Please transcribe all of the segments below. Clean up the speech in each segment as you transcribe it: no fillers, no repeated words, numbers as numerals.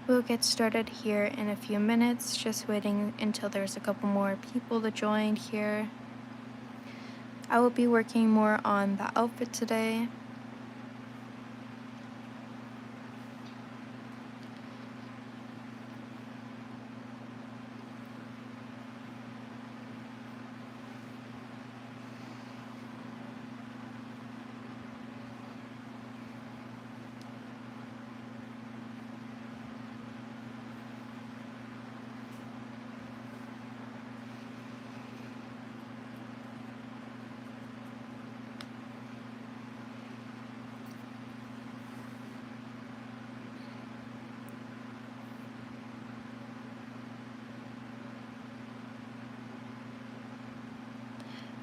We'll get started here in a few minutes, just waiting until there's a couple more people to join here. I will be working more on the outfit today.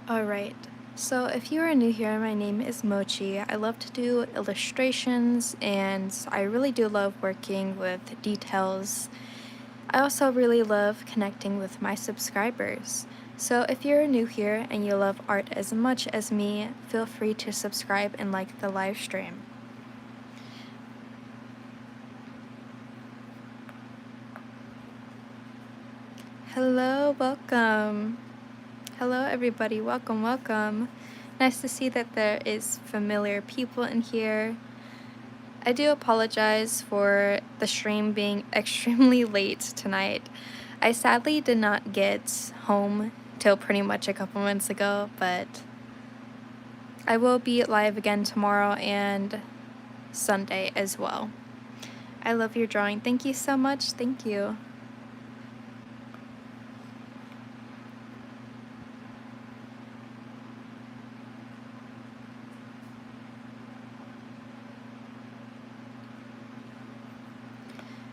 Alright, so if you are new here, my name is Mochi. I love to do illustrations and I really do love working with details. I also really love connecting with my subscribers. So if you're new here and you love art as much as me, feel free to subscribe and like the live stream. Hello, welcome. Hello everybody, welcome. Nice to see that there is familiar people in here. I do apologize for the stream being extremely late tonight. I sadly did not get home till pretty much a couple minutes ago, but I will be live again tomorrow and Sunday as well. I love your drawing. Thank you so much. Thank you.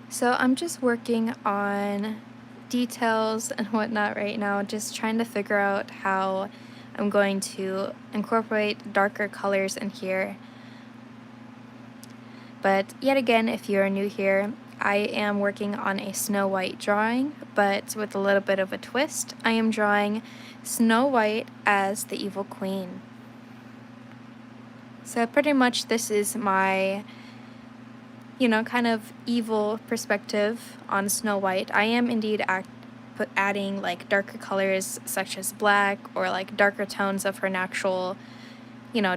So I'm just working on details and whatnot right now, just trying to figure out how I'm going to incorporate darker colors in here. But yet again, if you're new here, I am working on a Snow White drawing, but with a little bit of a twist. I am drawing Snow White as the evil queen. So pretty much this is my kind of evil perspective on Snow White. I am indeed adding like darker colors such as black or like darker tones of her natural,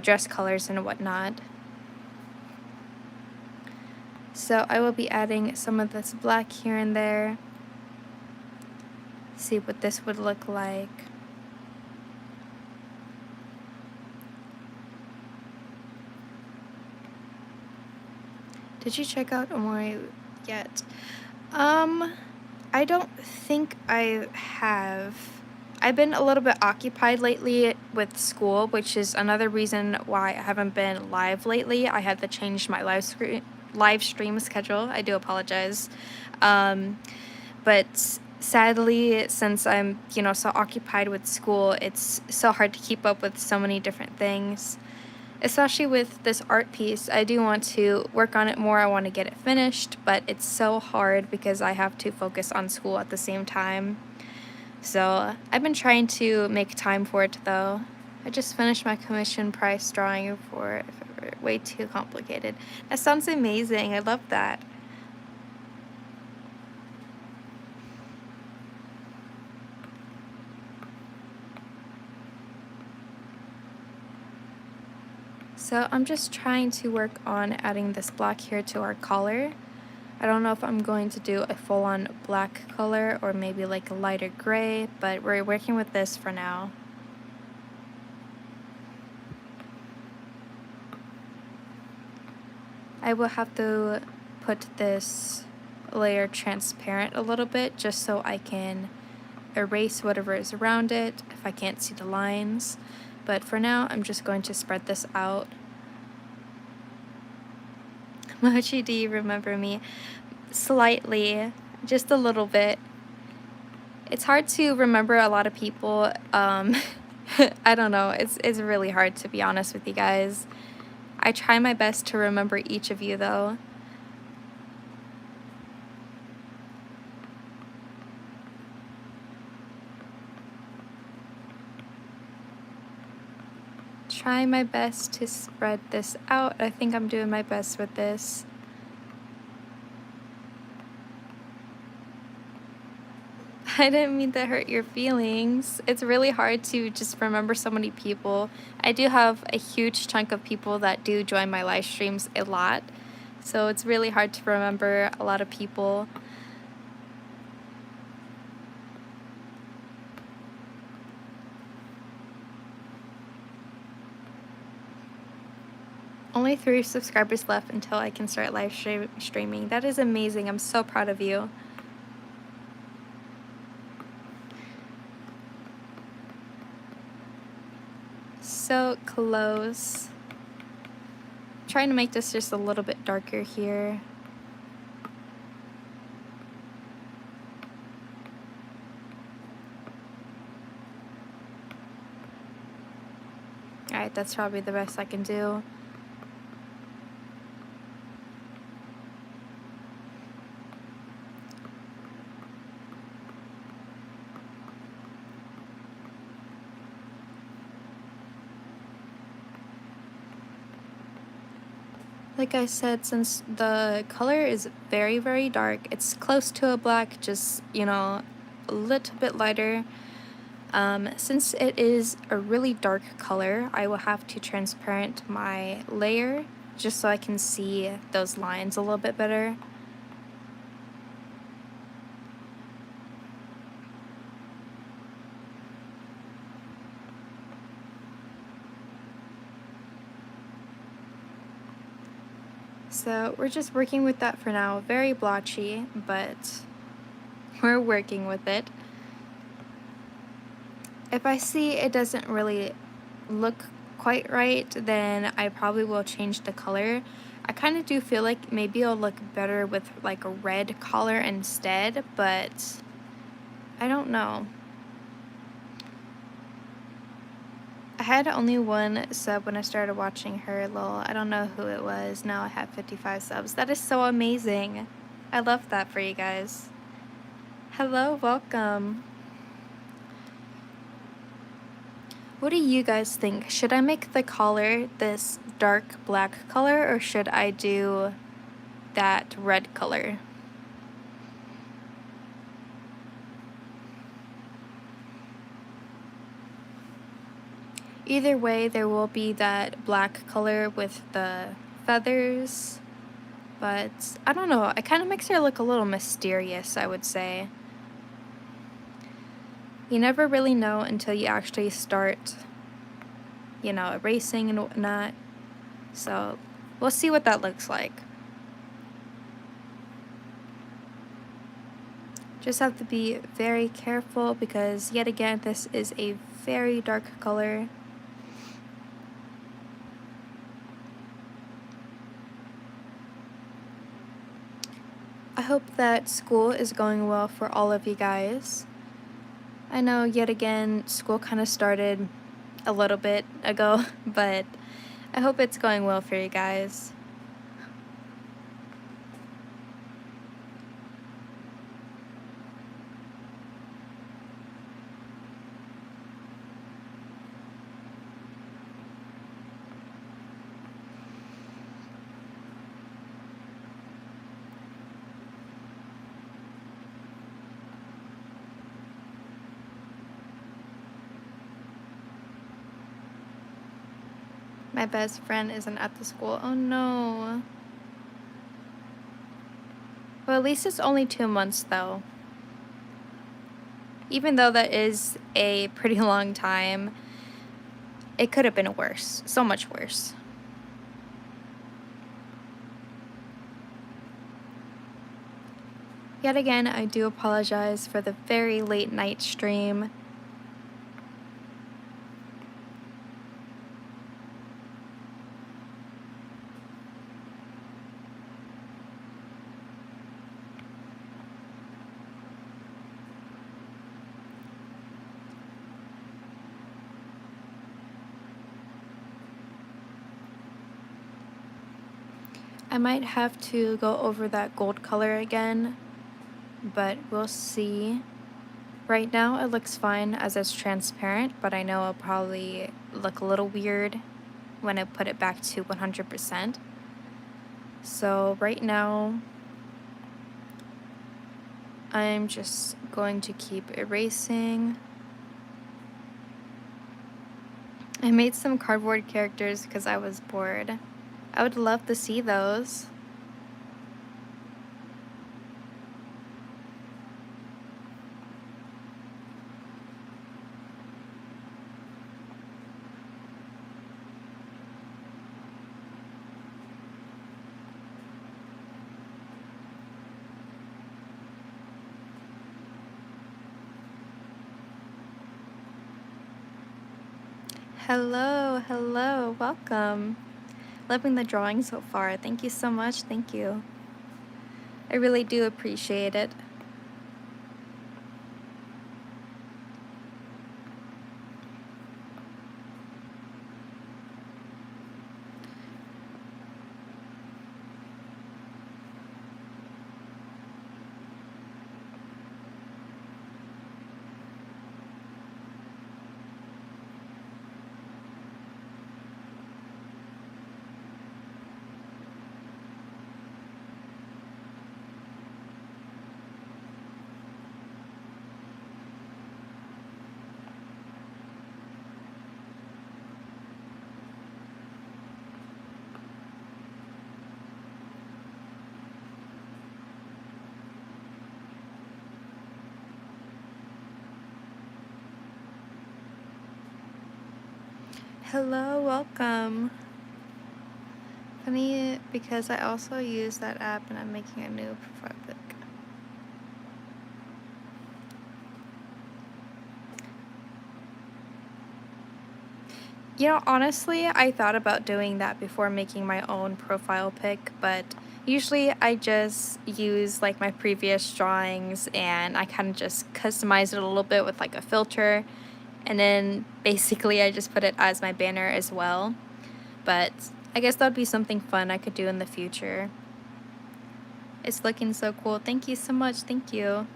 dress colors and whatnot. So I will be adding some of this black here and there. See what this would look like. Did you check out ℚ𝑜𝒸𝒽𝒡 yet? I don't think I have. I've been a little bit occupied lately with school, which is another reason why I haven't been live lately. I had to change my live stream schedule. I do apologize. But sadly, since I'm, so occupied with school, it's so hard to keep up with so many different things. Especially with this art piece, I do want to work on it more. I want to get it finished, but it's so hard because I have to focus on school at the same time. So I've been trying to make time for it though. I just finished my commission price drawing for way too complicated. That sounds amazing. I love that. So I'm just trying to work on adding this black here to our collar. I don't know if I'm going to do a full-on black color or maybe like a lighter gray, but we're working with this for now. I will have to put this layer transparent a little bit just so I can erase whatever is around it if I can't see the lines. But for now, I'm just going to spread this out. Mochi, do you remember me? Slightly, just a little bit. It's hard to remember a lot of people. I don't know, it's really hard to be honest with you guys. I try my best to remember each of you though. Try my best to spread this out. I think I'm doing my best with this. I didn't mean to hurt your feelings. It's really hard to just remember so many people. I do have a huge chunk of people that do join my live streams a lot, so it's really hard to remember a lot of people. Only 3 subscribers left until I can start live streaming. That is amazing. I'm so proud of you. So close. I'm trying to make this just a little bit darker here. Alright, that's probably the best I can do. Like I said, since the color is very, very dark, it's close to a black, just, you know, a little bit lighter. Since it is a really dark color, I will have to transparent my layer just so I can see those lines a little bit better. So we're just working with that for now. Very blotchy, but we're working with it. If I see it doesn't really look quite right, then I probably will change the color. I kind of do feel like maybe it'll look better with like a red color instead, but I don't know. I had only 1 sub when I started watching her, lol. I don't know who it was. Now I have 55 subs. That is so amazing. I love that for you guys. Hello, welcome. What do you guys think? Should I make the collar this dark black color, or should I do that red color? Either way, there will be that black color with the feathers, but I don't know. It kind of makes her look a little mysterious, I would say. You never really know until you actually start, you know, erasing and whatnot. So we'll see what that looks like. Just have to be very careful because, yet again, this is a very dark color. I hope that school is going well for all of you guys. I know, yet again, school kind of started a little bit ago, but I hope it's going well for you guys. My best friend isn't at the school. Oh no. Well, at least it's only 2 months though. Even though that is a pretty long time, it could have been worse. So much worse. Yet again, I do apologize for the very late night stream. I might have to go over that gold color again, but we'll see. Right now it looks fine as it's transparent, but I know it'll probably look a little weird when I put it back to 100%. So right now I'm just going to keep erasing. I made some cardboard characters because I was bored. I would love to see those. Hello, welcome. Loving the drawing so far. Thank you so much, thank you. I really do appreciate it. Hello, welcome. Funny because I also use that app and I'm making a new profile pic. You know, honestly, I thought about doing that before making my own profile pic, but usually I just use like my previous drawings and I kind of just customize it a little bit with like a filter, and then basically I just put it as my banner as well. But I guess that would be something fun I could do in the future. It's looking so cool. Thank you so much. Thank you.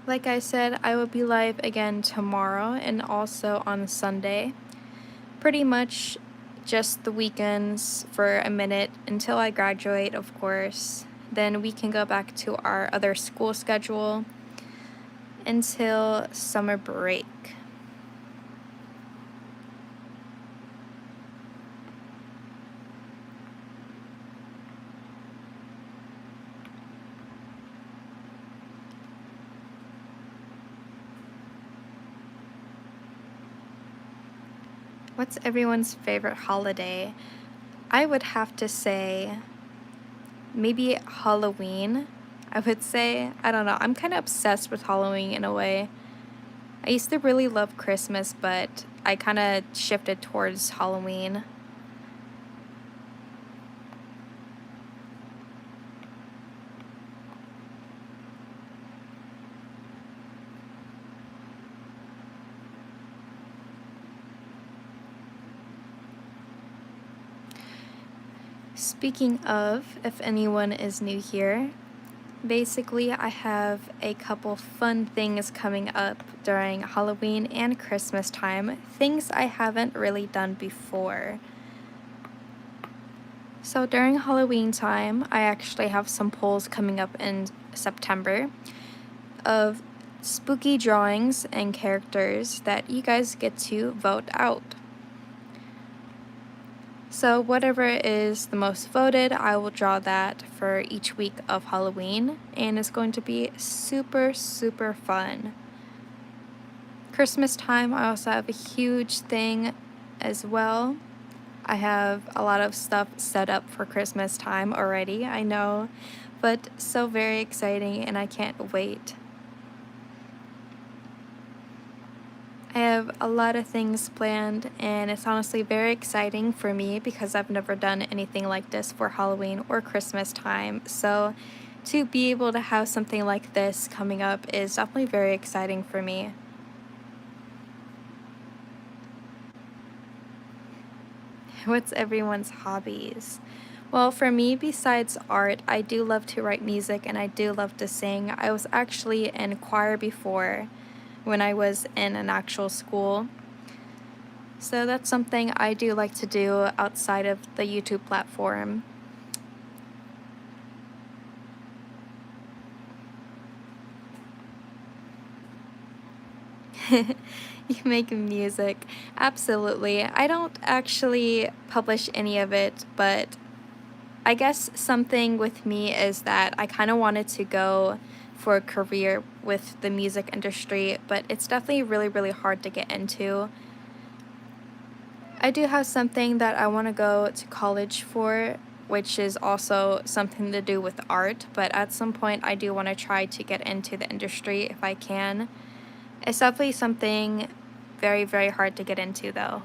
Like I said, I will be live again tomorrow and also on Sunday. Pretty much just the weekends for a minute until I graduate, of course. Then we can go back to our other school schedule until summer break. What's everyone's favorite holiday? I would have to say maybe Halloween. I would say, I don't know, I'm kind of obsessed with Halloween in a way. I used to really love Christmas, but I kind of shifted towards Halloween. Speaking of, if anyone is new here, basically I have a couple fun things coming up during Halloween and Christmas time, things I haven't really done before. So during Halloween time, I actually have some polls coming up in September of spooky drawings and characters that you guys get to vote out. So whatever is the most voted, I will draw that for each week of Halloween, and it's going to be super, super fun. Christmas time, I also have a huge thing as well. I have a lot of stuff set up for Christmas time already, I know, but so very exciting and I can't wait. I have a lot of things planned, and it's honestly very exciting for me because I've never done anything like this for Halloween or Christmas time. So to be able to have something like this coming up is definitely very exciting for me. What's everyone's hobbies? Well, for me, besides art, I do love to write music and I do love to sing. I was actually in choir before when I was in an actual school. So that's something I do like to do outside of the YouTube platform. You make music. Absolutely. I don't actually publish any of it, but I guess something with me is that I kind of wanted to go for a career with the music industry, but it's definitely really, really hard to get into. I do have something that I want to go to college for, which is also something to do with art, but at some point I do want to try to get into the industry if I can. It's definitely something very, very hard to get into, though.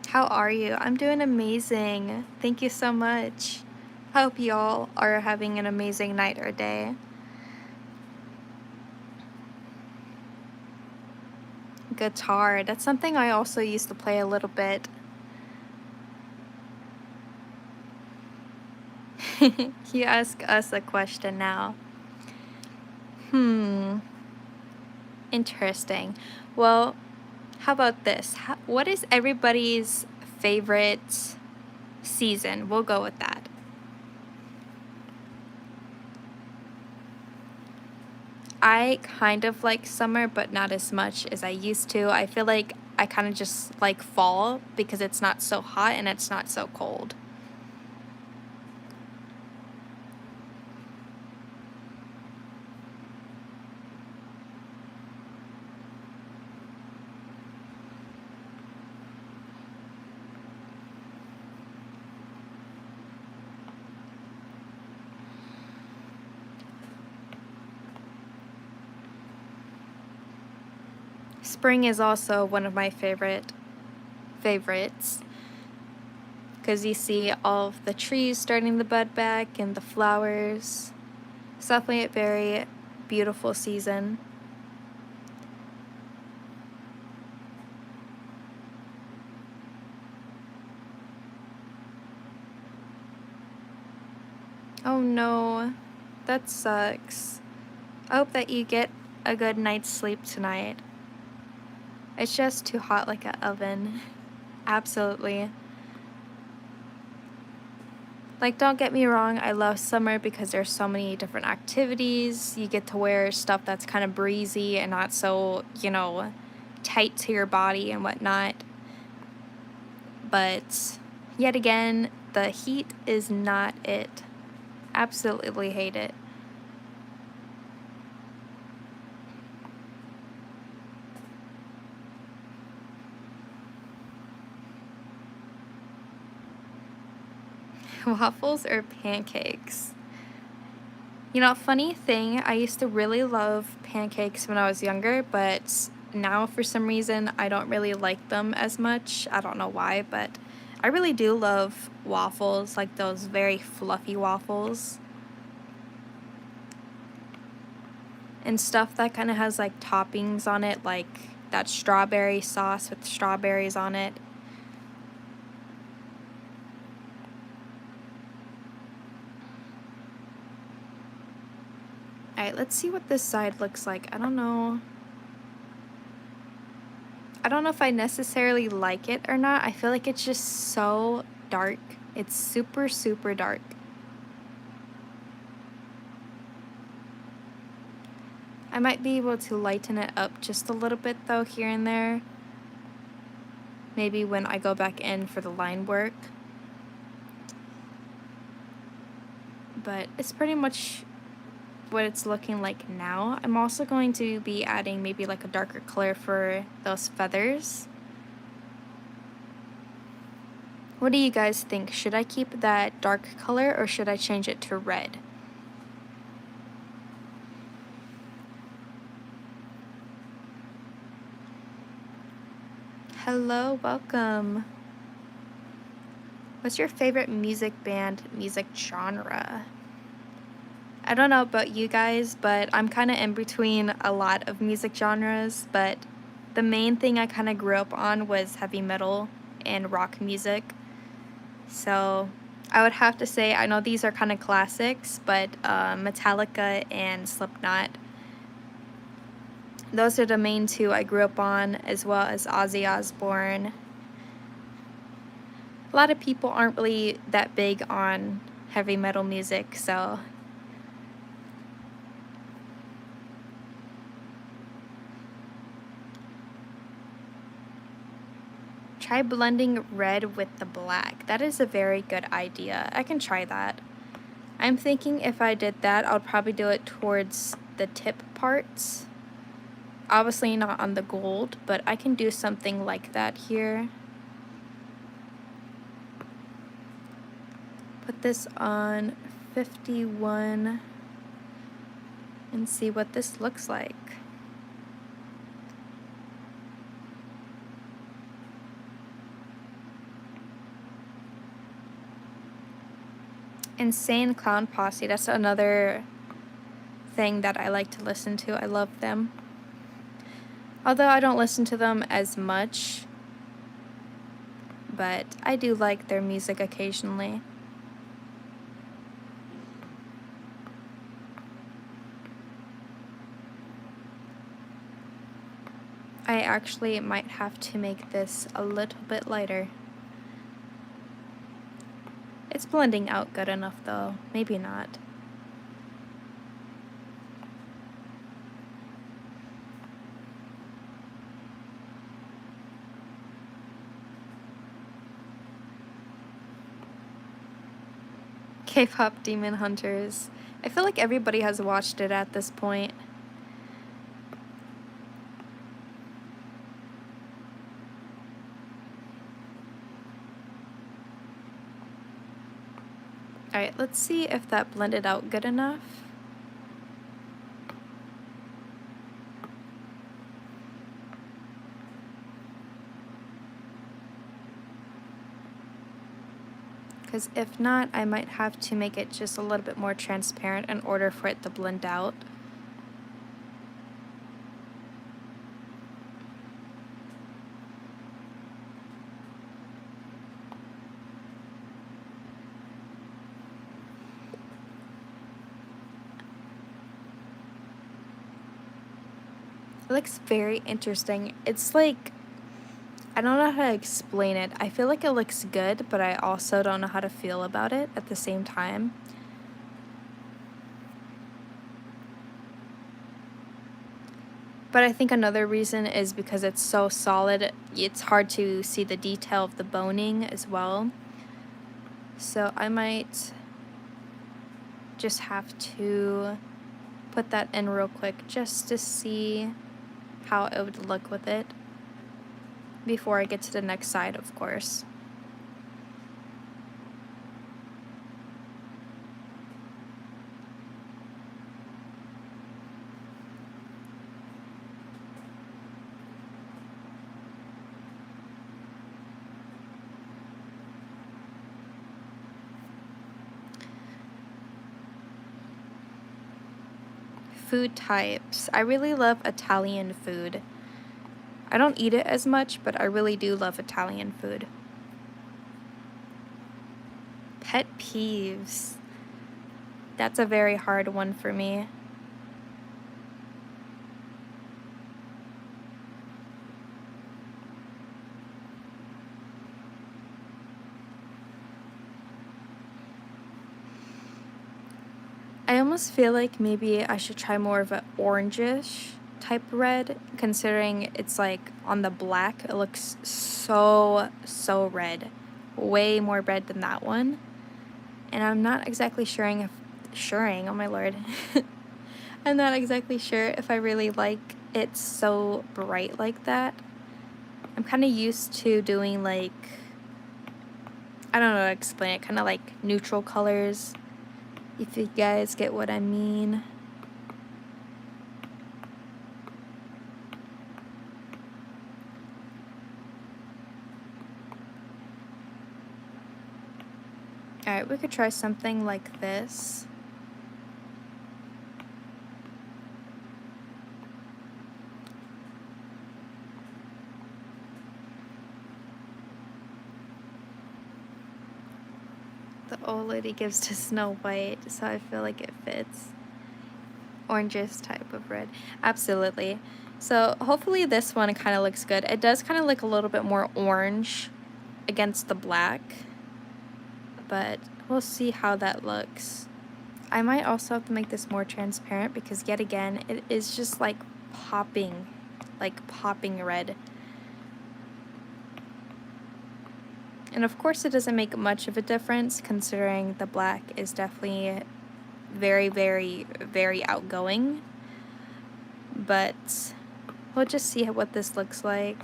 How are you? I'm doing amazing. Thank you so much. Hope you all are having an amazing night or day. Guitar. That's something I also used to play a little bit. You ask us a question now. Interesting. Well, how about this? What is everybody's favorite season? We'll go with that. I kind of like summer, but not as much as I used to. I feel like I kind of just like fall because it's not so hot and it's not so cold. Spring is also one of my favorites because you see all of the trees starting to bud back and the flowers. It's definitely a very beautiful season. Oh no, that sucks. I hope that you get a good night's sleep tonight. It's just too hot like an oven. Absolutely. Like, don't get me wrong, I love summer because there's so many different activities. You get to wear stuff that's kind of breezy and not so, tight to your body and whatnot. But yet again, the heat is not it. Absolutely hate it. Waffles or pancakes? Funny thing, I used to really love pancakes when I was younger, but now for some reason I don't really like them as much. I don't know why, but I really do love waffles, like those very fluffy waffles. And stuff that kind of has like toppings on it, like that strawberry sauce with strawberries on it. Alright, let's see what this side looks like. I don't know if I necessarily like it or not. I feel like it's just so dark. It's super, super dark. I might be able to lighten it up just a little bit though, here and there. Maybe when I go back in for the line work. But it's pretty much what it's looking like now. I'm also going to be adding maybe like a darker color for those feathers. What do you guys think? Should I keep that dark color or should I change it to red? Hello, welcome. What's your favorite music band, music genre? I don't know about you guys, but I'm kind of in between a lot of music genres, but the main thing I kind of grew up on was heavy metal and rock music. So I would have to say, I know these are kind of classics, but Metallica and Slipknot Those are the main two I grew up on, as well as Ozzy Osbourne. A lot of people aren't really that big on heavy metal music, so try blending red with the black. That is a very good idea. I can try that. I'm thinking if I did that, I'll probably do it towards the tip parts. Obviously not on the gold, but I can do something like that here. Put this on 51 and see what this looks like. Insane Clown Posse, that's another thing that I like to listen to. I love them. Although I don't listen to them as much, but I do like their music occasionally. I actually might have to make this a little bit lighter. It's blending out good enough though, maybe not. K-pop Demon Hunters. I feel like everybody has watched it at this point. Alright, let's see if that blended out good enough. Because if not, I might have to make it just a little bit more transparent in order for it to blend out. It looks very interesting. It's like, I don't know how to explain it. I feel like it looks good, but I also don't know how to feel about it at the same time. But I think another reason is because it's so solid, it's hard to see the detail of the boning as well. So I might just have to put that in real quick just to see how it would look with it before I get to the next side, of course. Food types. I really love Italian food. I don't eat it as much, but I really do love Italian food. Pet peeves. That's a very hard one for me. I almost feel like maybe I should try more of an orangish type red, considering it's like on the black, it looks so red. Way more red than that one. And I'm not exactly oh my lord. I'm not exactly sure if I really like it so bright like that. I'm kind of used to doing like, I don't know how to explain it, kind of like neutral colors, if you guys get what I mean. Alright, we could try something like this. The old lady gives to Snow White, so I feel like it fits. Oranges type of red. Absolutely. So hopefully this one kind of looks good. It does kind of look a little bit more orange against the black, but we'll see how that looks. I might also have to make this more transparent because yet again, it is just like popping red. And of course it doesn't make much of a difference considering the black is definitely very, very, very outgoing. But we'll just see what this looks like.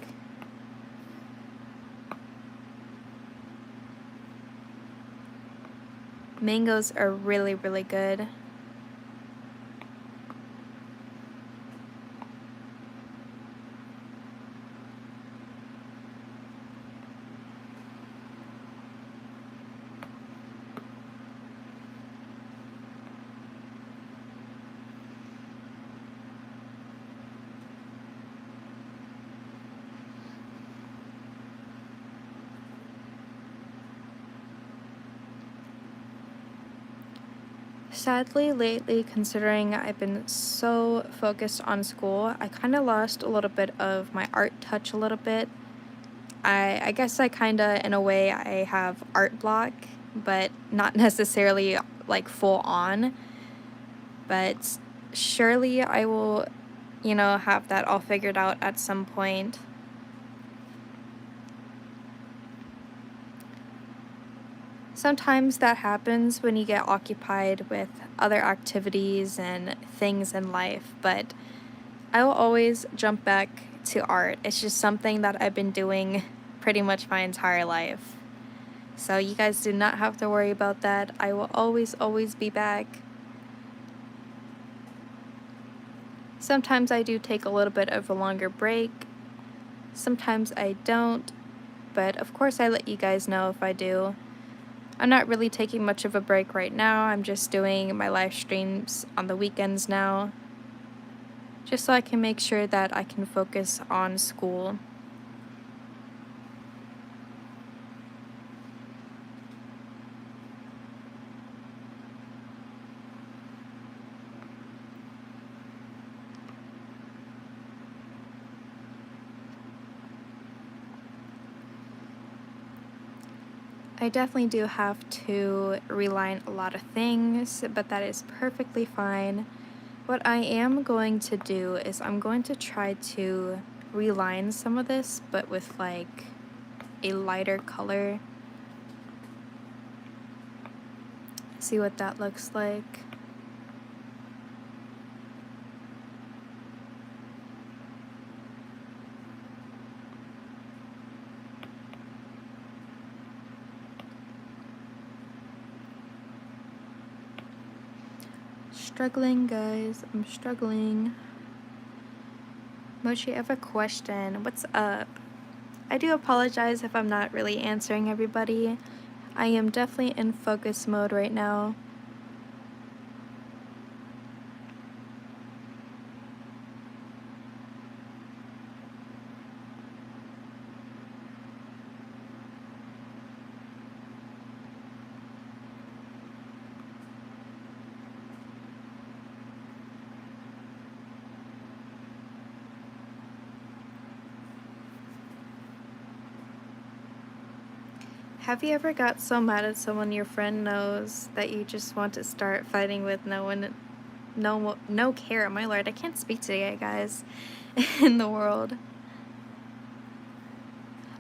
Mangoes are really, really good. Sadly, lately, considering I've been so focused on school, I kind of lost a little bit of my art touch a little bit. I guess I kind of, in a way, I have art block, but not necessarily like full on. But surely I will, have that all figured out at some point. Sometimes that happens when you get occupied with other activities and things in life, but I will always jump back to art. It's just something that I've been doing pretty much my entire life. So you guys do not have to worry about that. I will always, always be back. Sometimes I do take a little bit of a longer break. Sometimes I don't, but of course I let you guys know if I do. I'm not really taking much of a break right now. I'm just doing my live streams on the weekends now, just so I can make sure that I can focus on school. I definitely do have to reline a lot of things, but that is perfectly fine. What I am going to do is I'm going to try to reline some of this, but with like a lighter color. See what that looks like. Struggling, guys. I'm struggling. Mochi, I have a question. What's up? I do apologize if I'm not really answering everybody. I am definitely in focus mode right now. Have you ever got so mad at someone your friend knows that you just want to start fighting with no care? My lord, I can't speak today, guys, in the world.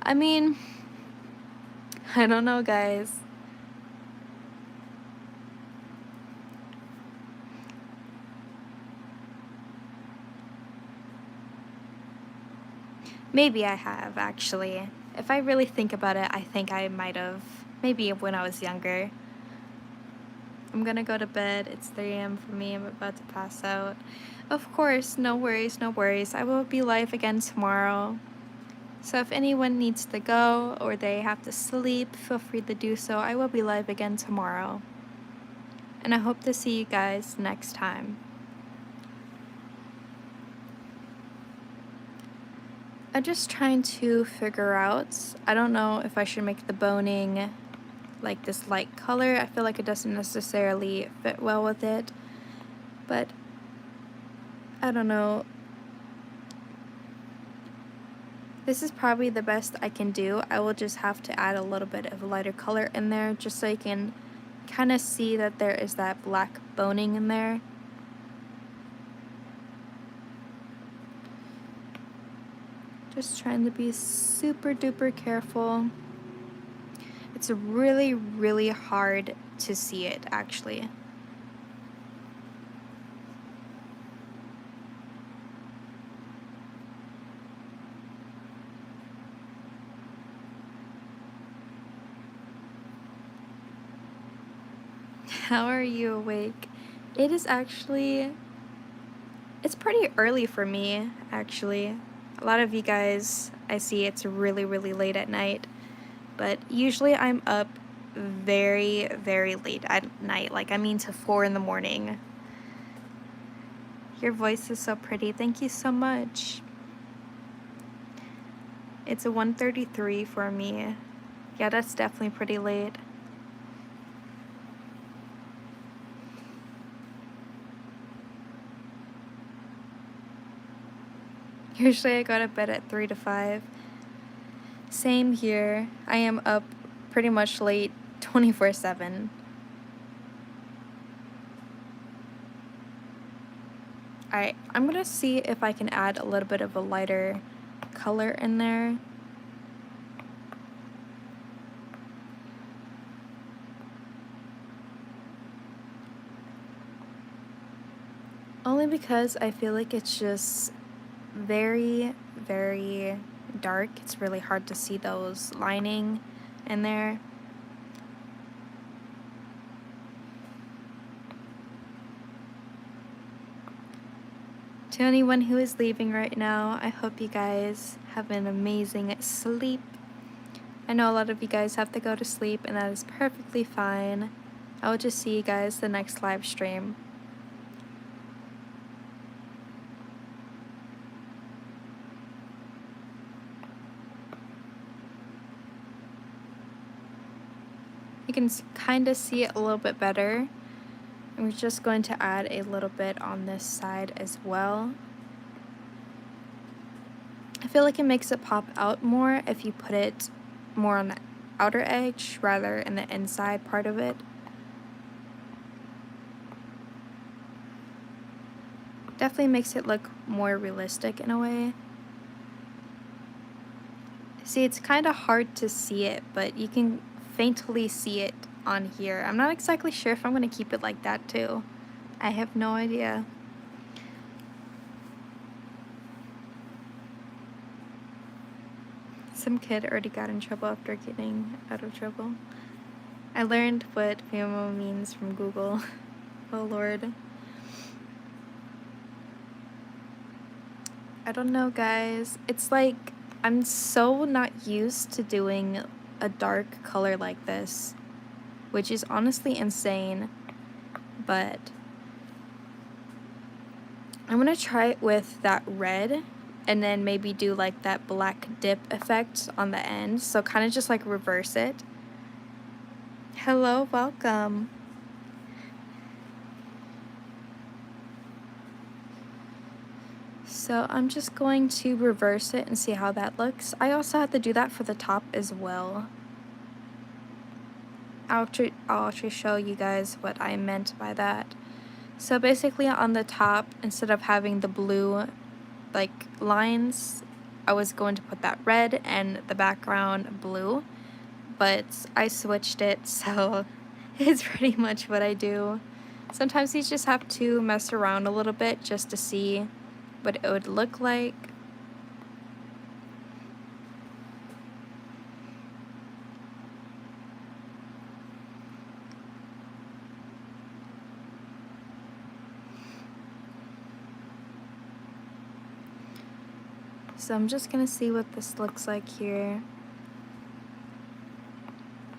I mean, I don't know, guys. Maybe I have, actually. If I really think about it, I think I might have. Maybe when I was younger. I'm gonna go to bed. It's 3 a.m. for me. I'm about to pass out. Of course, no worries, no worries. I will be live again tomorrow. So if anyone needs to go or they have to sleep, feel free to do so. I will be live again tomorrow. And I hope to see you guys next time. I'm just trying to figure out, I don't know if I should make the boning like this light color. I feel like it doesn't necessarily fit well with it, but I don't know. This is probably the best I can do. I will just have to add a little bit of a lighter color in there just so you can kind of see that there is that black boning in there. Just trying to be super duper careful. It's really, really hard to see it, actually. How are you awake? It is actually, it's pretty early for me, actually. A lot of you guys, I see it's really, really late at night, but usually I'm up very, very late at night, like I mean to 4 in the morning. Your voice is so pretty. Thank you so much. It's a 1:33 for me. Yeah, that's definitely pretty late. Usually I go to bed at 3 to 5. Same here. I am up pretty much late 24/7. Alright, I'm gonna see if I can add a little bit of a lighter color in there. Only because I feel like it's just very, very dark. It's really hard to see those lining in there. To anyone who is leaving right now, I hope you guys have an amazing sleep. I know a lot of you guys have to go to sleep, and that is perfectly fine. I will just see you guys the next live stream. You can kind of see it a little bit better. And we're just going to add a little bit on this side as well. I feel like it makes it pop out more if you put it more on the outer edge rather in the inside part of it. Definitely makes it look more realistic in a way. See, it's kind of hard to see it, but you can faintly see it on here. I'm not exactly sure if I'm going to keep it like that too. I have no idea. Some kid already got in trouble after getting out of trouble. I learned what FOMO means from Google. Oh Lord. I don't know, guys. It's like I'm so not used to doing a dark color like this, which is honestly insane, but I'm gonna try it with that red and then maybe do like that black dip effect on the end, so kind of just like reverse it. Hello, welcome. So I'm just going to reverse it and see how that looks. I also have to do that for the top as well. I'll actually show you guys what I meant by that. So basically on the top, instead of having the blue like lines, I was going to put that red and the background blue, but I switched it, so it's pretty much what I do. Sometimes you just have to mess around a little bit just to see what it would look like. So I'm just gonna see what this looks like here.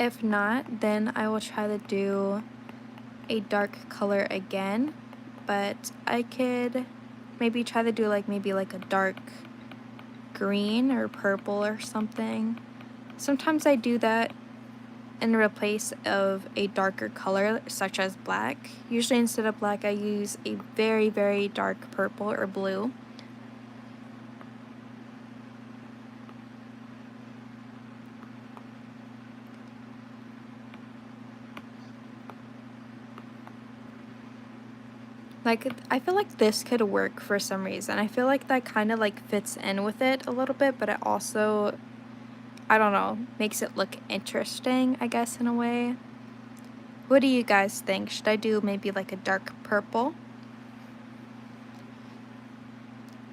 If not, then I will try to do a dark color again, but I could maybe try to do like maybe like a dark green or purple or something. Sometimes I do that in replace of a darker color such as black. Usually instead of black I use a very, very dark purple or blue. Like, I feel like this could work for some reason. I feel like that kind of like fits in with it a little bit, but it also, I don't know, makes it look interesting, I guess, in a way. What do you guys think? Should I do maybe like a dark purple?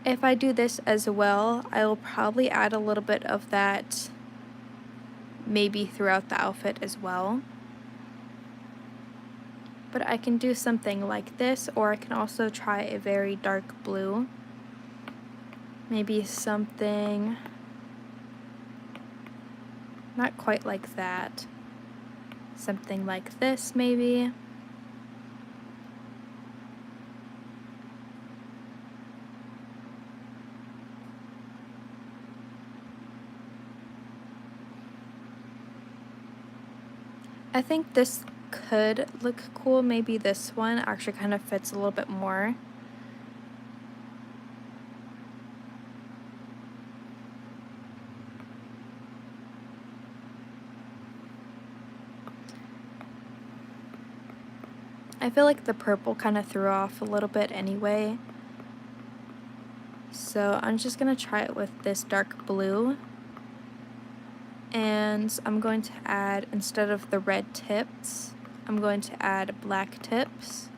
If I do this as well, I will probably add a little bit of that maybe throughout the outfit as well. But I can do something like this, or I can also try a very dark blue. Maybe something not quite like that. Something like this, maybe. I think this could look cool. Maybe this one actually kind of fits a little bit more. I feel like the purple kind of threw off a little bit anyway. So I'm just going to try it with this dark blue. And I'm going to add, instead of the red tips, I'm going to add black tips.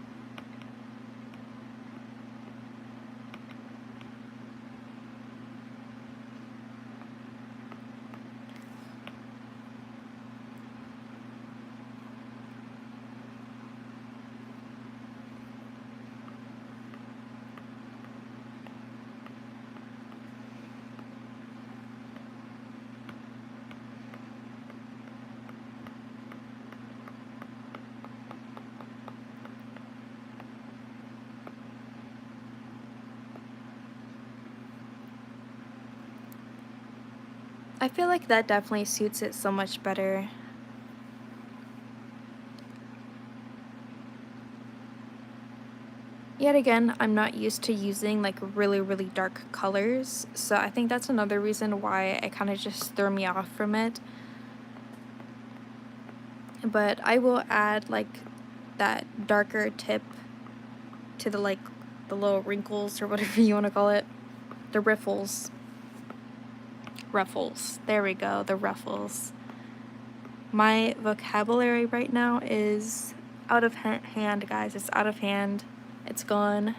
I feel like that definitely suits it so much better. Yet again, I'm not used to using like really, really dark colors, so I think that's another reason why it kind of just threw me off from it. But I will add like that darker tip to the little wrinkles or whatever you want to call it. The riffles. Ruffles. There we go, the ruffles. My vocabulary right now is out of hand, guys. It's out of hand. It's gone.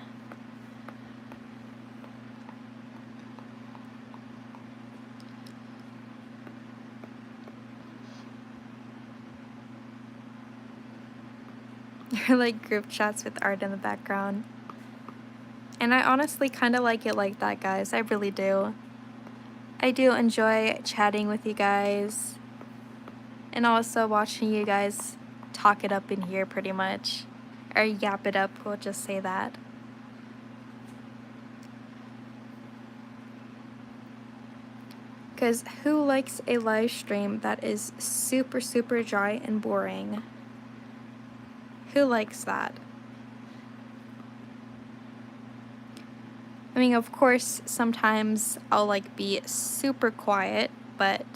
Or like group chats with art in the background. And I honestly kind of like it like that, guys. I really do. I do enjoy chatting with you guys. And also watching you guys talk it up in here pretty much. Or yap it up, we'll just say that. Because who likes a live stream that is super, super dry and boring? Who likes that? I mean, of course, sometimes I'll like be super quiet, but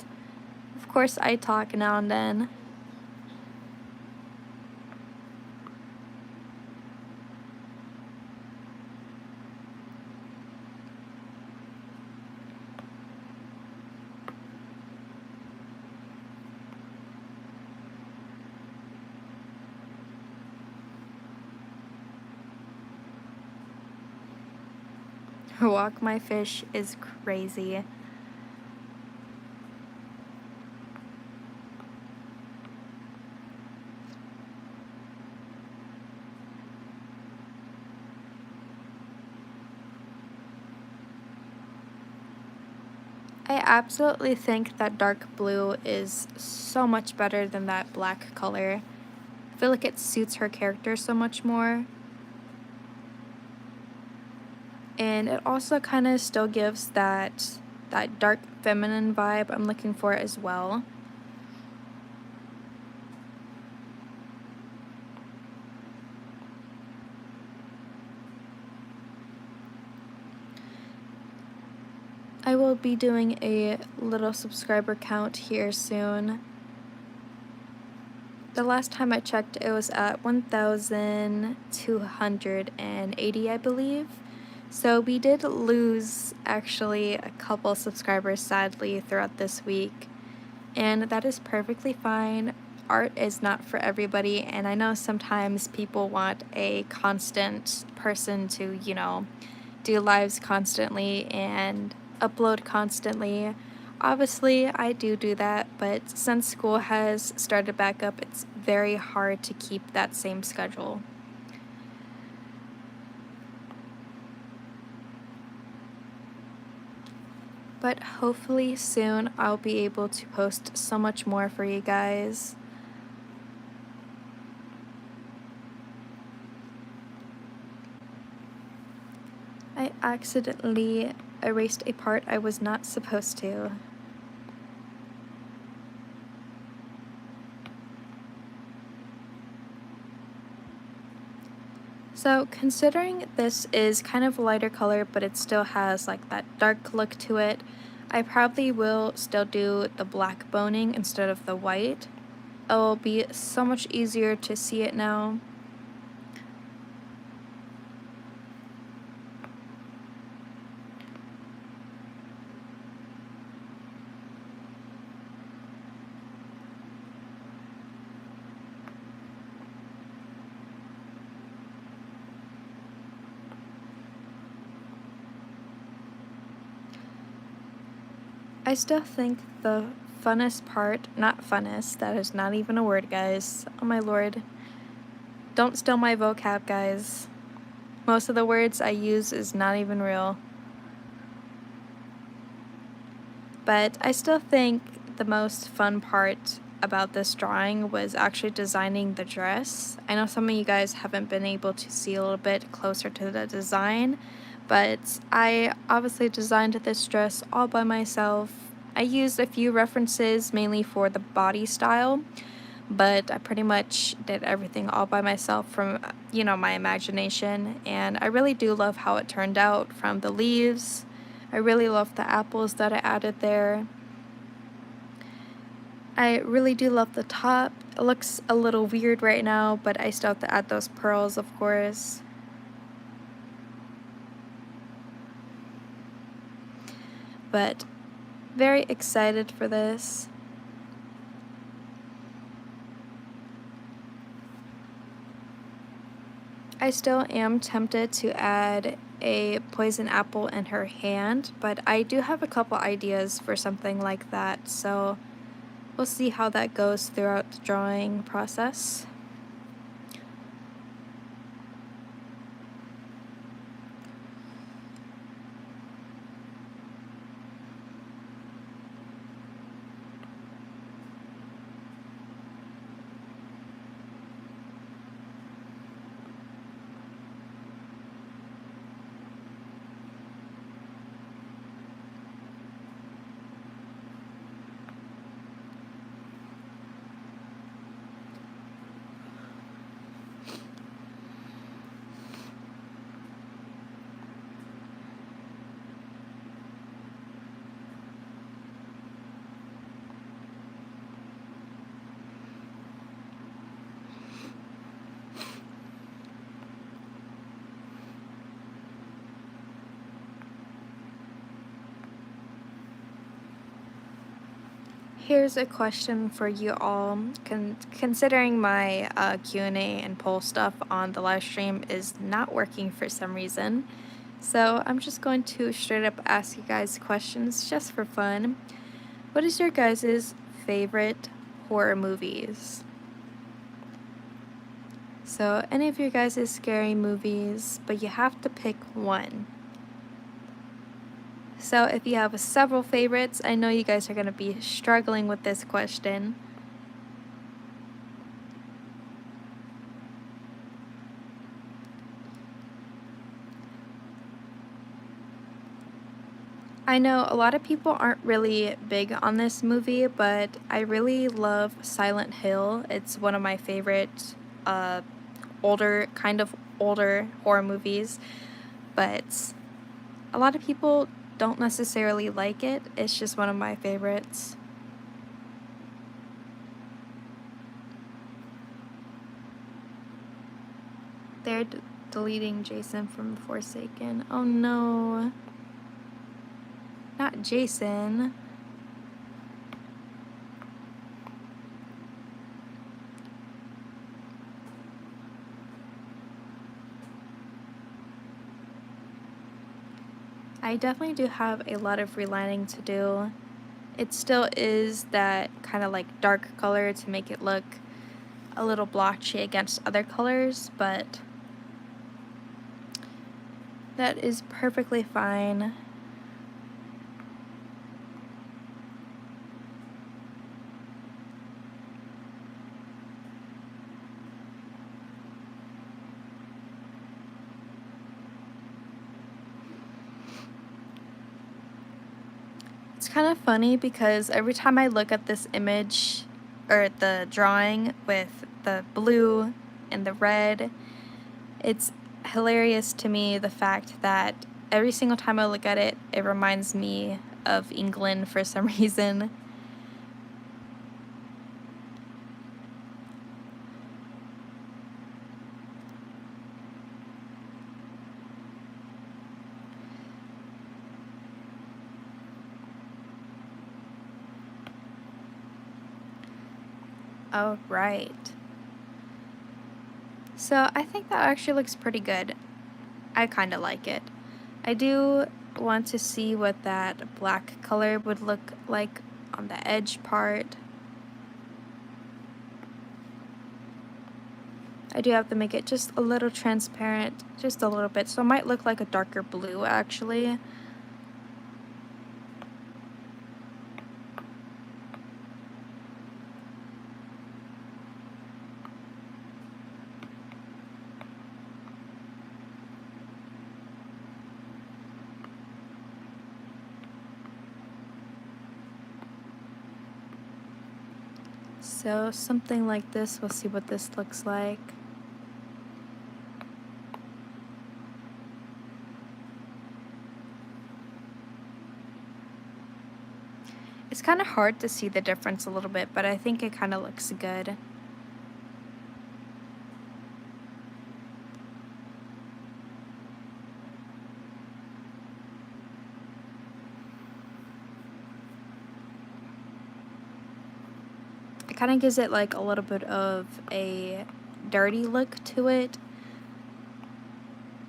of course I talk now and then. Walk my fish is crazy. I absolutely think that dark blue is so much better than that black color. I feel like it suits her character so much more. And it also kind of still gives that dark feminine vibe I'm looking for as well. I will be doing a little subscriber count here soon. The last time I checked, it was at 1,280, I believe. So we did lose actually a couple subscribers, sadly, throughout this week. And that is perfectly fine. Art is not for everybody, and I know sometimes people want a constant person to, do lives constantly and upload constantly. Obviously, I do that, but since school has started back up, it's very hard to keep that same schedule. But hopefully soon I'll be able to post so much more for you guys. I accidentally erased a part I was not supposed to. So considering this is kind of a lighter color, but it still has like that dark look to it, I probably will still do the black boning instead of the white. It will be so much easier to see it now. I still think the funnest part, not funnest, that is not even a word, guys. Oh my lord. Don't steal my vocab, guys. Most of the words I use is not even real. But I still think the most fun part about this drawing was actually designing the dress. I know some of you guys haven't been able to see a little bit closer to the design, but I obviously designed this dress all by myself. I used a few references mainly for the body style, but I pretty much did everything all by myself from, my imagination, and I really do love how it turned out, from the leaves. I really love the apples that I added there. I really do love the top. It looks a little weird right now, but I still have to add those pearls, of course. But very excited for this. I still am tempted to add a poison apple in her hand, but I do have a couple ideas for something like that, so we'll see how that goes throughout the drawing process. Here's a question for you all. Considering my Q&A and poll stuff on the live stream is not working for some reason, so I'm just going to straight up ask you guys questions just for fun. What is your guys' favorite horror movies? So any of your guys' scary movies, but you have to pick one. So if you have several favorites, I know you guys are going to be struggling with this question. I know a lot of people aren't really big on this movie, but I really love Silent Hill. It's one of my favorite older horror movies, but a lot of people don't necessarily like it. It's just one of my favorites. They're deleting Jason from Forsaken. Oh no. Not Jason. I definitely do have a lot of relining to do. It still is that kind of like dark color to make it look a little blotchy against other colors, but that is perfectly fine. It's kind of funny because every time I look at this image or the drawing with the blue and the red, it's hilarious to me the fact that every single time I look at it, it reminds me of England for some reason. Oh, right. So I think that actually looks pretty good. I kind of like it. I do want to see what that black color would look like on the edge part. I do have to make it just a little transparent, just a little bit, so it might look like a darker blue actually. So something like this, we'll see what this looks like. It's kind of hard to see the difference a little bit, but I think it kind of looks good. It kind of gives it like a little bit of a dirty look to it,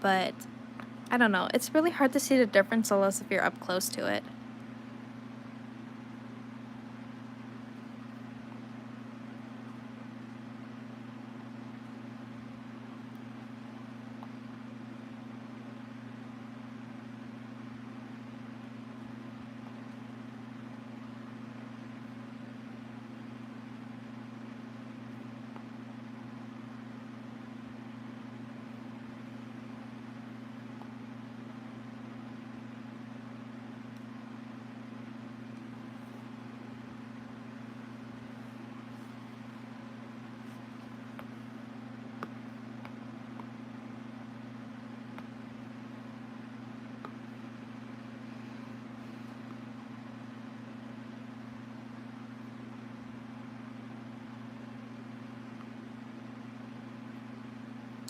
but I don't know. It's really hard to see the difference unless if you're up close to it.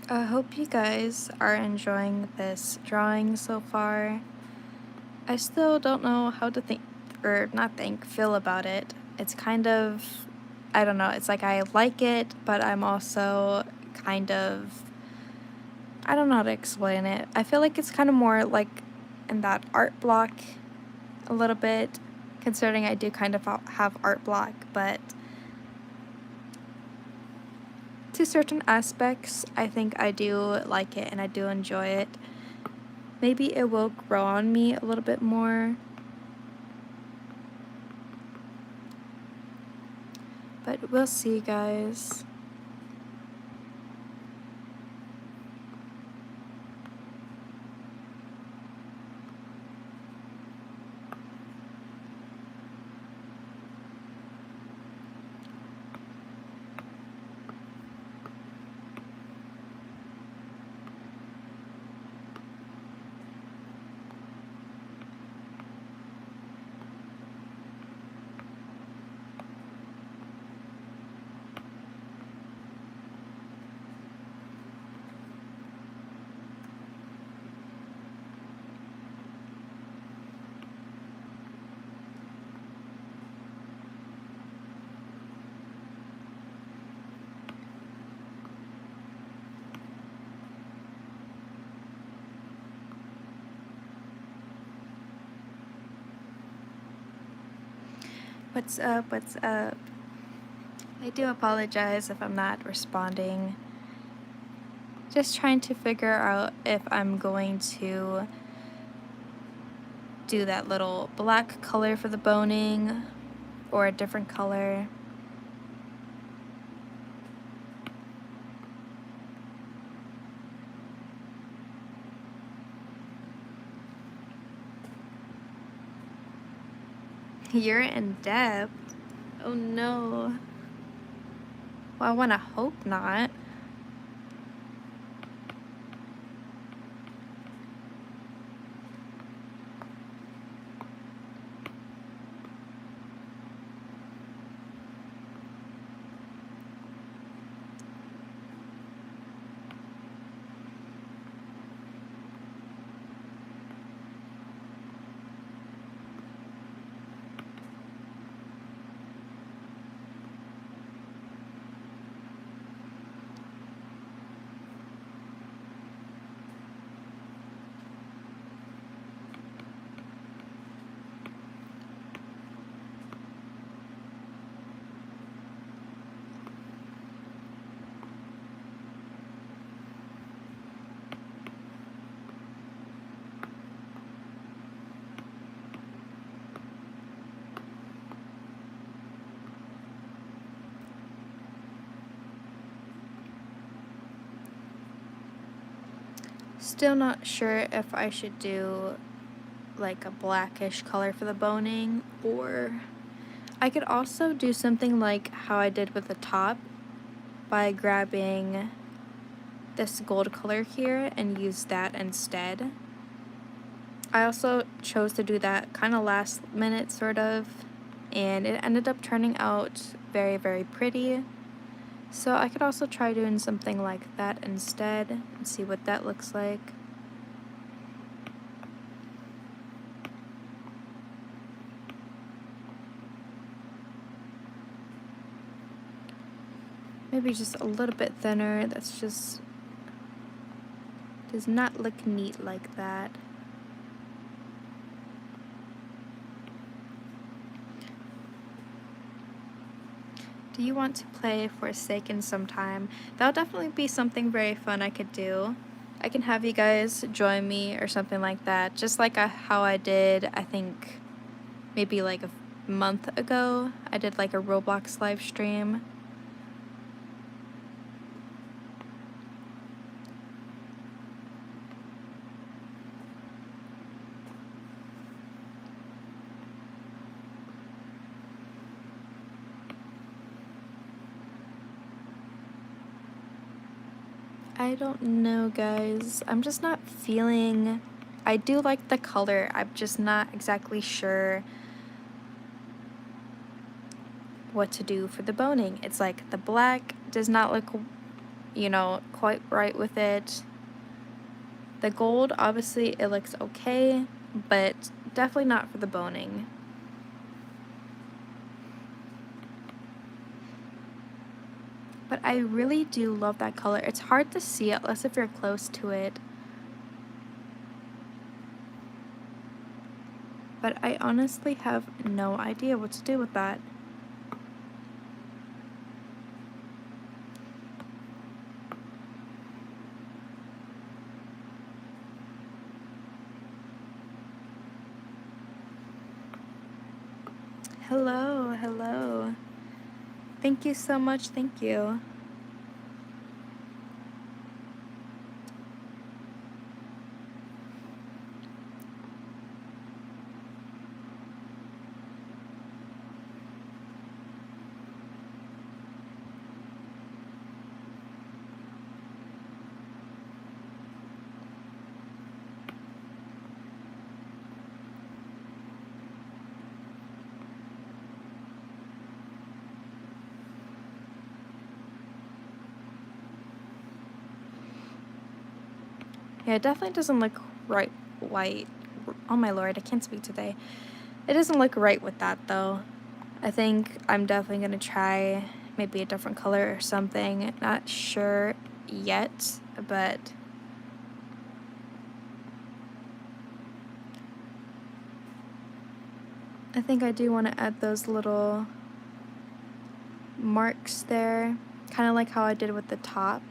I hope you guys are enjoying this drawing so far. I still don't know how to feel about it. It's kind of, I don't know, it's like I like it, but I'm also kind of, I don't know how to explain it. I feel like it's kind of more like in that art block a little bit, considering I do kind of have art block, but to certain aspects, I think I do like it and I do enjoy it. Maybe it will grow on me a little bit more. But we'll see, guys. What's up? What's up? I do apologize if I'm not responding. Just trying to figure out if I'm going to do that little black color for the boning or a different color. You're in depth? Oh no. Well, I want to hope not. Still not sure if I should do like a blackish color for the boning, or I could also do something like how I did with the top by grabbing this gold color here and use that instead. I also chose to do that kind of last minute sort of, and it ended up turning out very, very pretty. So I could also try doing something like that instead and see what that looks like. Maybe just a little bit thinner. That's just does not look neat like that. Do you want to play Forsaken sometime? That'll definitely be something very fun I could do. I can have you guys join me or something like that, just like how I did, I think, maybe like a month ago. I did like a Roblox live stream. I don't know, guys. I'm just not feeling... I do like the color. I'm just not exactly sure what to do for the boning. It's like the black does not look, you know, quite right with it. The gold, obviously, it looks okay, but definitely not for the boning. But I really do love that color. It's hard to see it unless if you're close to it. But I honestly have no idea what to do with that. Hello, hello. Thank you so much, thank you. Yeah, it definitely doesn't look right white. Oh my lord, I can't speak today. It doesn't look right with that though. I think I'm definitely gonna try maybe a different color or something. Not sure yet, but I think I do want to add those little marks there, kind of like how I did with the top.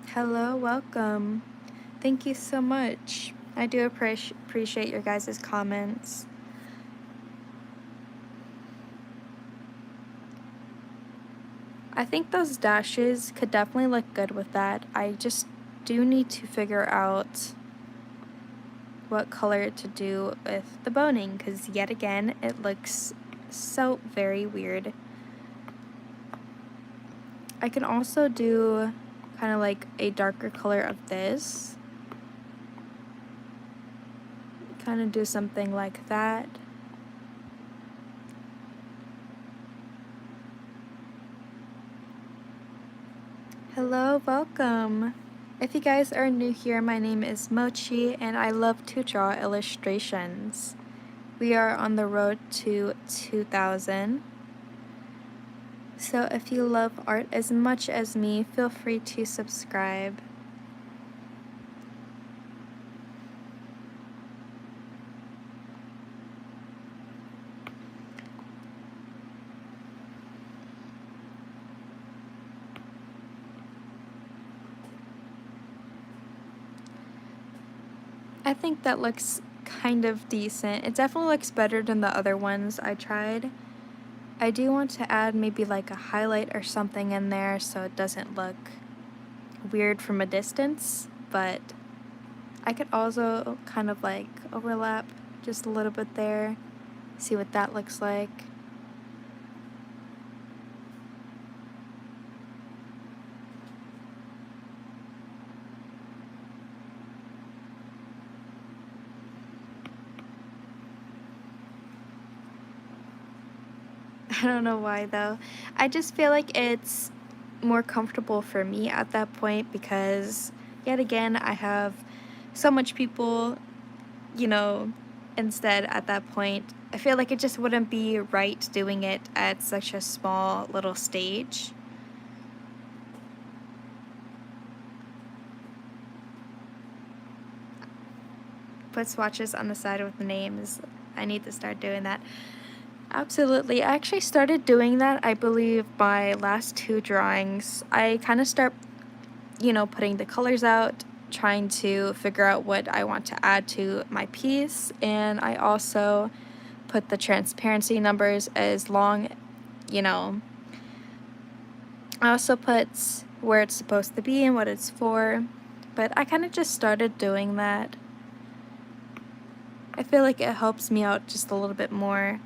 Hello, welcome. Thank you so much. I do appreciate your guys' comments. I think those dashes could definitely look good with that. I just do need to figure out what color to do with the boning, because yet again it looks so very weird. I can also do kind of like a darker color of this, kind of do something like that. Hello, welcome. If you guys are new here, my name is Mochi and I love to draw illustrations. We are on the road to 2000. So if you love art as much as me, feel free to subscribe. I think that looks kind of decent. It definitely looks better than the other ones I tried. I do want to add maybe like a highlight or something in there so it doesn't look weird from a distance, but I could also kind of like overlap just a little bit there, see what that looks like. I don't know why though. I just feel like it's more comfortable for me at that point because yet again I have so much people, you know, instead at that point. I feel like it just wouldn't be right doing it at such a small little stage. Put swatches on the side with the names. I need to start doing that. Absolutely. I actually started doing that, I believe, my last two drawings. I kind of start, putting the colors out, trying to figure out what I want to add to my piece, and I also put the transparency numbers as long, I also put where it's supposed to be and what it's for, but I kind of just started doing that. I feel like it helps me out just a little bit more.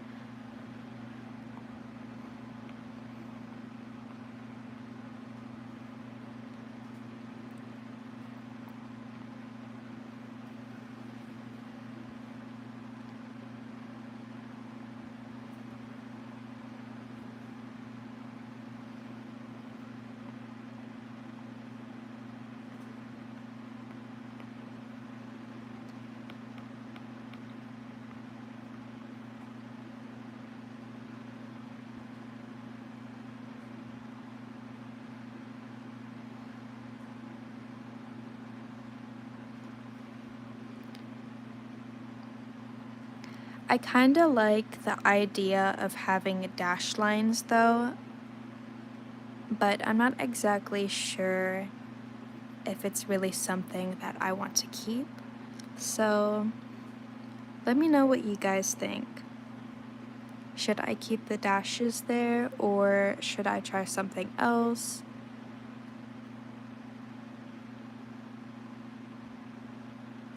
I kind of like the idea of having dash lines though, but I'm not exactly sure if it's really something that I want to keep. So let me know what you guys think. Should I keep the dashes there or should I try something else?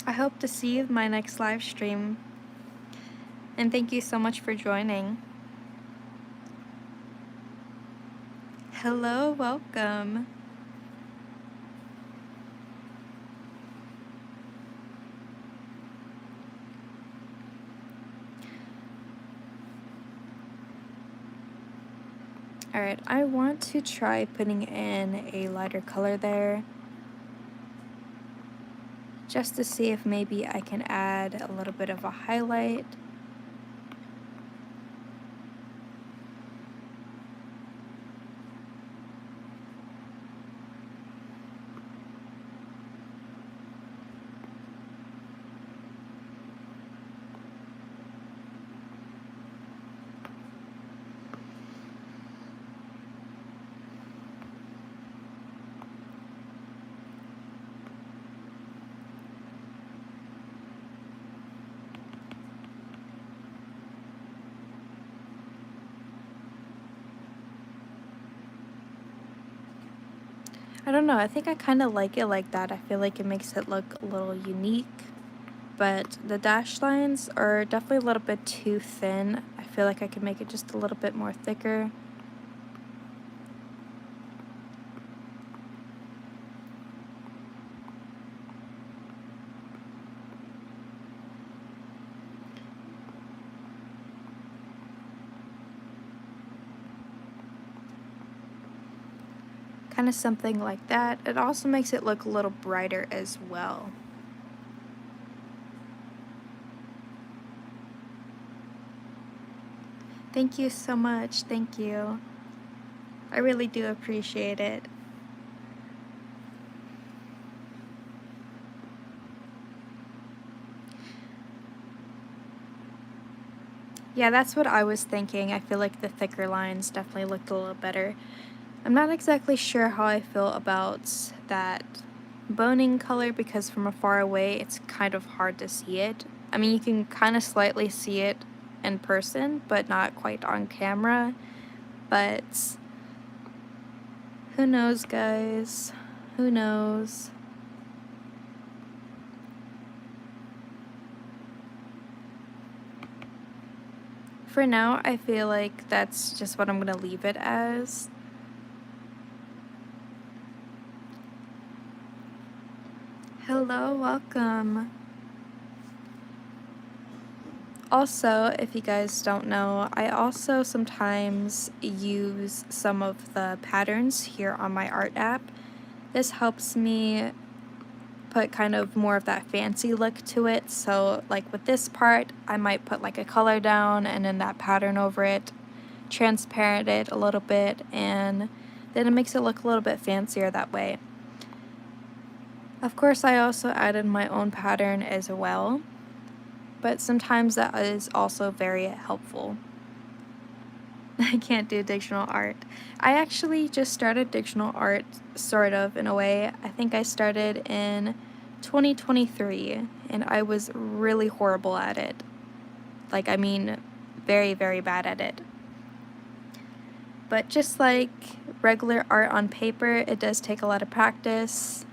I hope to see you in my next live stream. And thank you so much for joining. Hello, welcome. Alright, I want to try putting in a lighter color there, just to see if maybe I can add a little bit of a highlight. I don't know, I think I kind of like it like that. I feel like it makes it look a little unique, but the dash lines are definitely a little bit too thin. I feel like I could make it just a little bit more thicker. Kind of something like that. It also makes it look a little brighter as well. Thank you so much. Thank you. I really do appreciate it. Yeah, that's what I was thinking. I feel like the thicker lines definitely looked a little better. I'm not exactly sure how I feel about that boning color because from afar away it's kind of hard to see it. I mean, you can kind of slightly see it in person, but not quite on camera. But who knows, guys? Who knows? For now, I feel like that's just what I'm gonna leave it as. Hello, welcome. Also, if you guys don't know, I also sometimes use some of the patterns here on my art app. This helps me put kind of more of that fancy look to it. So like with this part, I might put like a color down and then that pattern over it, transparent it a little bit, and then it makes it look a little bit fancier that way. Of course, I also added my own pattern as well, but sometimes that is also very helpful. I can't do dictional art. I actually just started dictional art, sort of, in a way. I think I started in 2023, and I was really horrible at it. Like, I mean, very, very bad at it. But just like regular art on paper, it does take a lot of practice.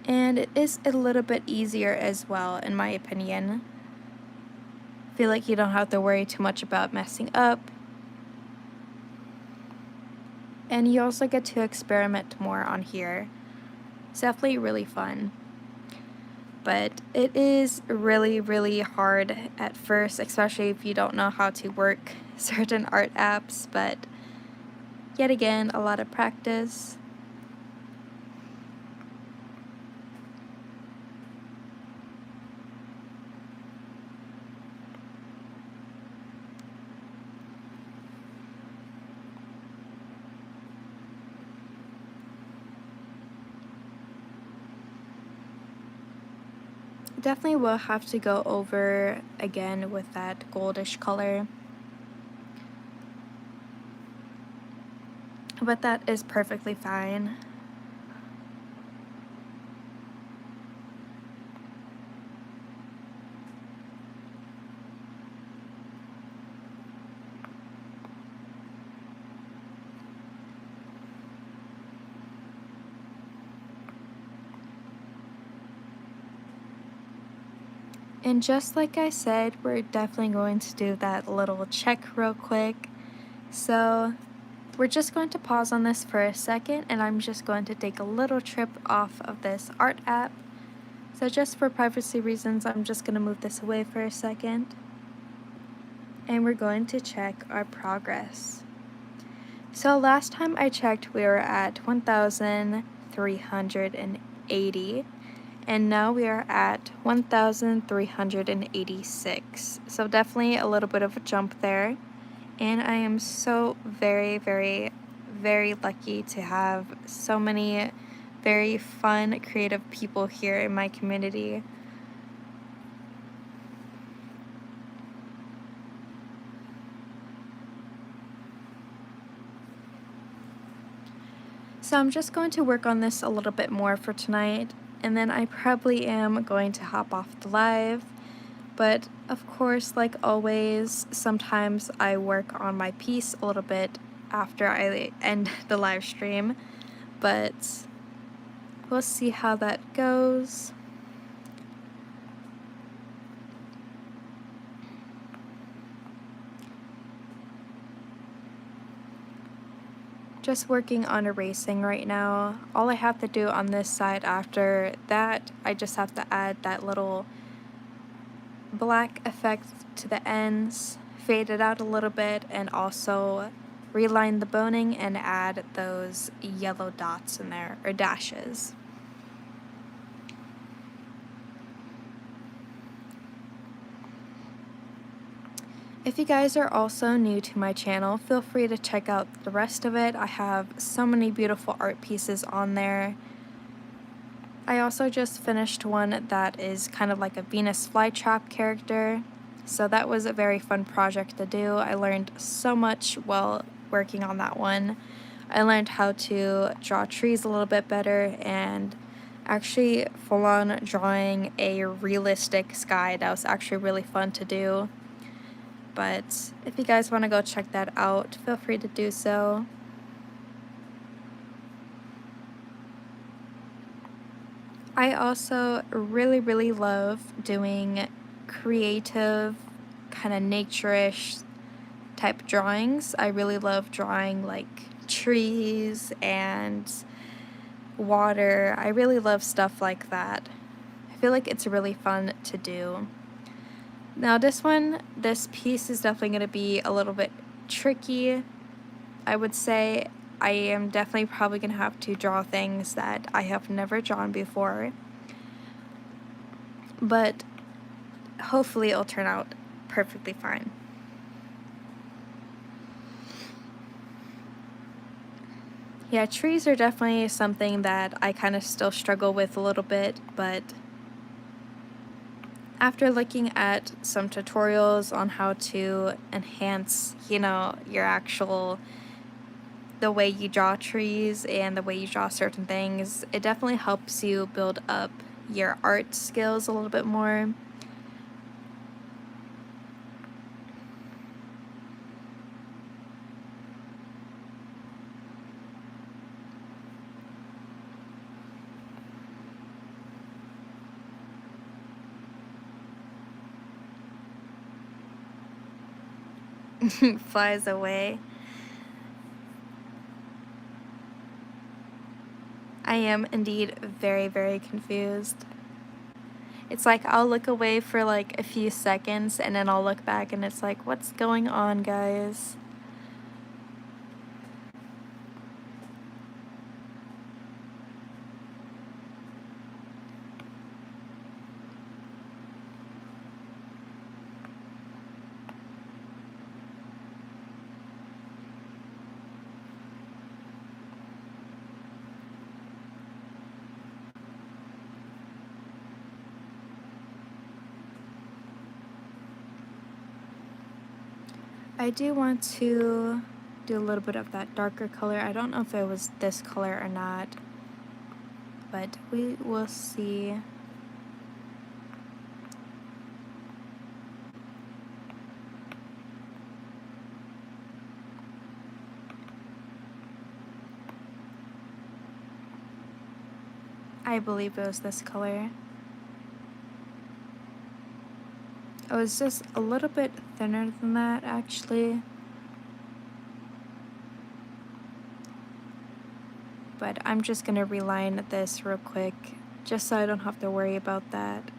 And it is a little bit easier as well, in my opinion. I feel like you don't have to worry too much about messing up. And you also get to experiment more on here. It's definitely really fun. But it is really, really hard at first, especially if you don't know how to work certain art apps, but yet again, a lot of practice. Definitely will have to go over again with that goldish color. But that is perfectly fine. And just like I said, we're definitely going to do that little check real quick. So we're just going to pause on this for a second, and I'm just going to take a little trip off of this art app. So just for privacy reasons, I'm just going to move this away for a second. And we're going to check our progress. So last time I checked, we were at 1,380. And now we are at 1,386. So definitely a little bit of a jump there. And I am so very, very, very lucky to have so many very fun, creative people here in my community. So I'm just going to work on this a little bit more for tonight, and then I probably am going to hop off the live. But of course, like always, sometimes I work on my piece a little bit after I end the live stream, but we'll see how that goes. Just working on erasing right now. All I have to do on this side after that, I just have to add that little black effect to the ends, fade it out a little bit, and also reline the boning and add those yellow dots in there, or dashes. If you guys are also new to my channel, feel free to check out the rest of it. I have so many beautiful art pieces on there. I also just finished one that is kind of like a Venus flytrap character, so that was a very fun project to do. I learned so much while working on that one. I learned how to draw trees a little bit better and actually full on drawing a realistic sky. That was actually really fun to do. But if you guys want to go check that out, feel free to do so. I also really love doing creative, kind of nature-ish type drawings. I really love drawing like trees and water. I really love stuff like that. I feel like it's really fun to do. Now this piece is definitely going to be a little bit tricky. I would say I am definitely probably going to have to draw things that I have never drawn before. But hopefully it'll turn out perfectly fine. Yeah, trees are definitely something that I kind of still struggle with a little bit, but after looking at some tutorials on how to enhance, your actual, the way you draw trees and the way you draw certain things, it definitely helps you build up your art skills a little bit more. Flies away. I am indeed very confused. It's like I'll look away for like a few seconds and then I'll look back and it's like, what's going on, guys? I do want to do a little bit of that darker color. I don't know if it was this color or not, but we will see. I believe it was this color. It was just a little bit thinner than that, actually. But I'm just gonna reline this real quick, just so I don't have to worry about that.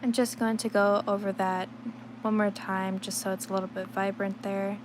I'm just going to go over that one more time just so it's a little bit vibrant there.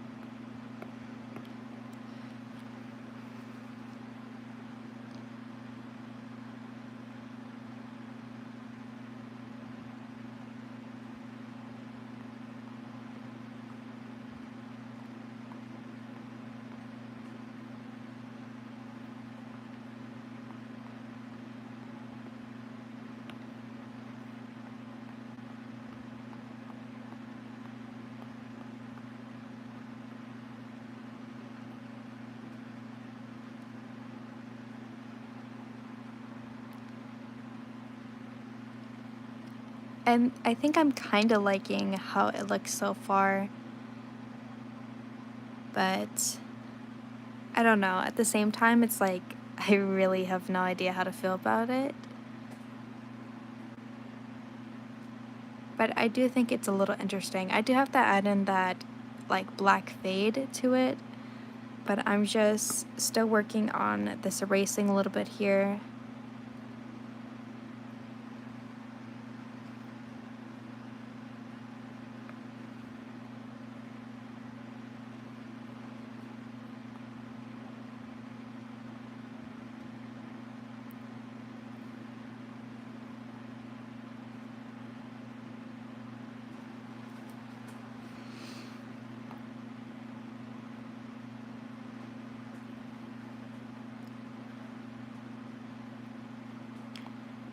And I think I'm kind of liking how it looks so far, but I don't know. At the same time, it's like I really have no idea how to feel about it. But I do think it's a little interesting. I do have to add in that like black fade to it, but I'm just still working on this erasing a little bit here.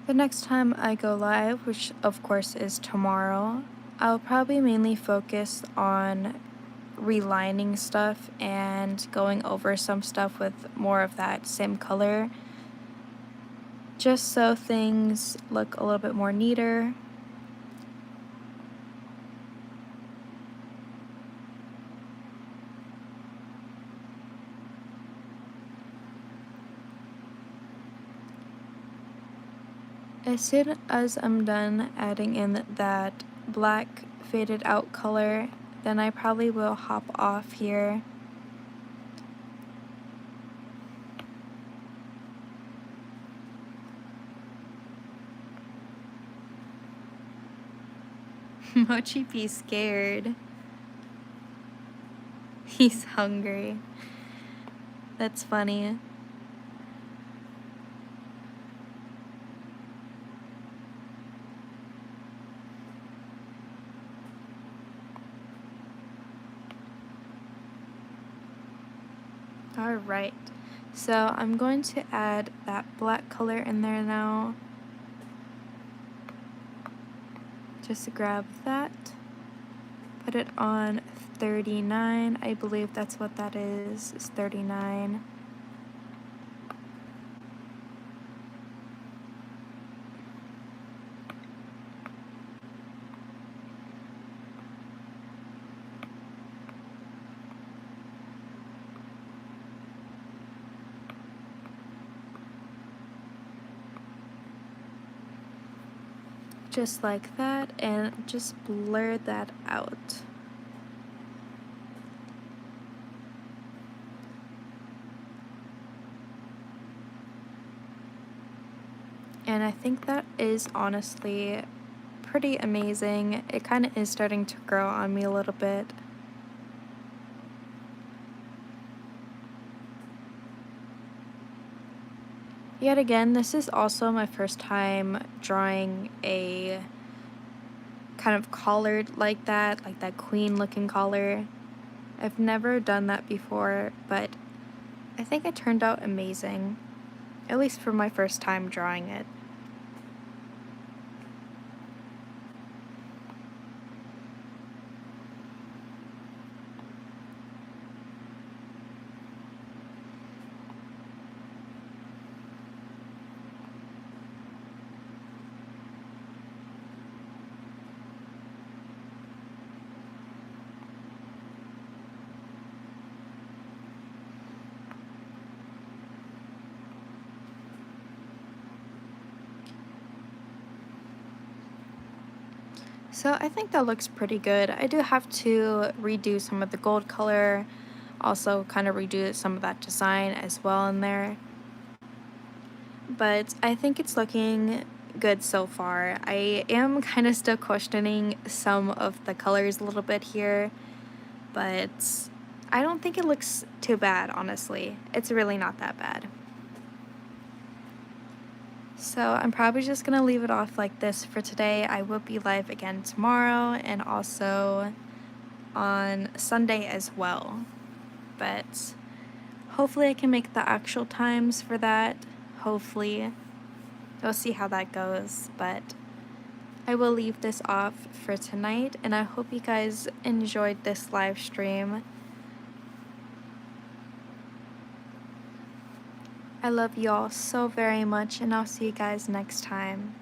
The next time I go live, which of course is tomorrow, I'll probably mainly focus on relining stuff and going over some stuff with more of that same color, just so things look a little bit more neater. As soon as I'm done adding in that black faded out color, then I probably will hop off here. Mochi be scared. He's hungry. That's funny. Alright, so I'm going to add that black color in there now. Just grab that, put it on 39, I believe that's what that is 39. Just like that, and just blur that out. And I think that is honestly pretty amazing. It kind of is starting to grow on me a little bit. Yet again, this is also my first time drawing a kind of collared like that queen looking collar. I've never done that before, but I think it turned out amazing, at least for my first time drawing it. So I think that looks pretty good. I do have to redo some of the gold color, also kind of redo some of that design as well in there. But I think it's looking good so far. I am kind of still questioning some of the colors a little bit here, but I don't think it looks too bad, honestly. It's really not that bad. So I'm probably just gonna leave it off like this for today. I will be live again tomorrow and also on Sunday as well. But hopefully I can make the actual times for that. Hopefully. We'll see how that goes, but I will leave this off for tonight, and I hope you guys enjoyed this live stream. I love you all so very much, and I'll see you guys next time.